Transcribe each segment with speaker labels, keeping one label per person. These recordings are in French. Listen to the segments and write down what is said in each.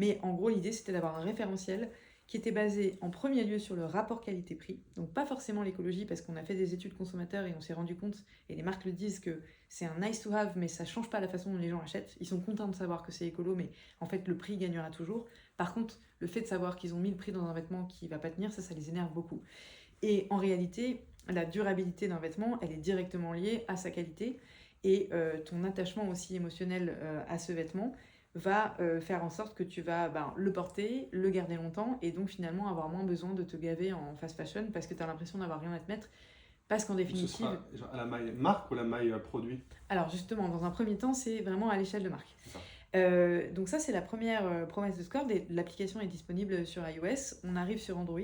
Speaker 1: Mais en gros, l'idée, c'était d'avoir un référentiel qui était basé en premier lieu sur le rapport qualité-prix. Donc pas forcément l'écologie, parce qu'on a fait des études consommateurs et on s'est rendu compte, et les marques le disent, que c'est un nice to have, mais ça change pas la façon dont les gens achètent. Ils sont contents de savoir que c'est écolo, mais en fait le prix gagnera toujours. Par contre, le fait de savoir qu'ils ont mis le prix dans un vêtement qui va pas tenir, ça les énerve beaucoup. Et en réalité, la durabilité d'un vêtement, elle est directement liée à sa qualité, et ton attachement aussi émotionnel à ce vêtement va faire en sorte que tu vas le porter, le garder longtemps, et donc finalement avoir moins besoin de te gaver en fast fashion parce que tu as l'impression d'avoir rien à te mettre, parce qu'en
Speaker 2: Donc ce
Speaker 1: définitive...
Speaker 2: sera genre à la maille marque ou la maille produit?
Speaker 1: Alors justement, dans un premier temps, c'est vraiment à l'échelle de marque.
Speaker 2: C'est ça.
Speaker 1: Donc ça, c'est la première promesse de Scord, et l'application est disponible sur iOS. On arrive sur Android.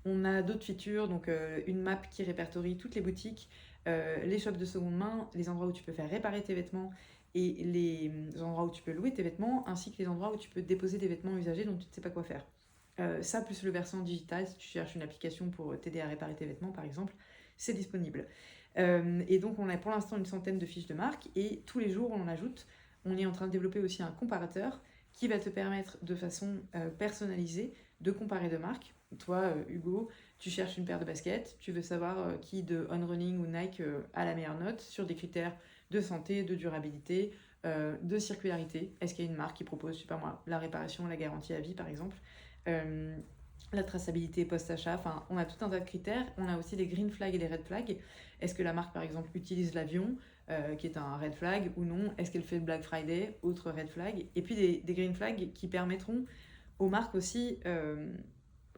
Speaker 1: On a d'autres features, donc une map qui répertorie toutes les boutiques, les shops de seconde main, les endroits où tu peux faire réparer tes vêtements et les endroits où tu peux louer tes vêtements, ainsi que les endroits où tu peux déposer des vêtements usagés dont tu ne sais pas quoi faire. Ça, plus le versant digital, si tu cherches une application pour t'aider à réparer tes vêtements, par exemple, c'est disponible. Et donc, on a pour l'instant une centaine de fiches de marque, et tous les jours, on en ajoute. On est en train de développer aussi un comparateur qui va te permettre de façon personnalisée de comparer deux marques. Toi, Hugo, tu cherches une paire de baskets, tu veux savoir qui de On Running ou Nike a la meilleure note sur des critères de santé, de durabilité, de circularité. Est-ce qu'il y a une marque qui propose, je sais pas moi, la réparation, la garantie à vie par exemple, euh, la traçabilité post-achat, enfin on a tout un tas de critères. On a aussi les green flags et les red flags. Est-ce que la marque par exemple utilise l'avion, qui est un red flag, ou non? Est-ce qu'elle fait le Black Friday? Autre red flag. Et puis des green flags qui permettront aux marques aussi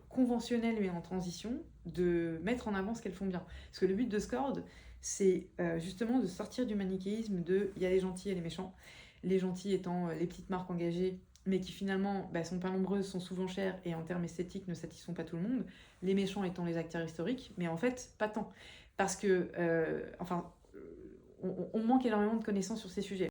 Speaker 1: conventionnelles mais en transition de mettre en avant ce qu'elles font bien. Parce que le but de Scord, c'est justement de sortir du manichéisme de il y a les gentils et les méchants. Les gentils étant les petites marques engagées, mais qui finalement sont pas nombreuses, sont souvent chères et en termes esthétiques ne satisfont pas tout le monde. Les méchants étant les acteurs historiques, mais en fait pas tant. Parce que, on manque énormément de connaissances sur ces sujets.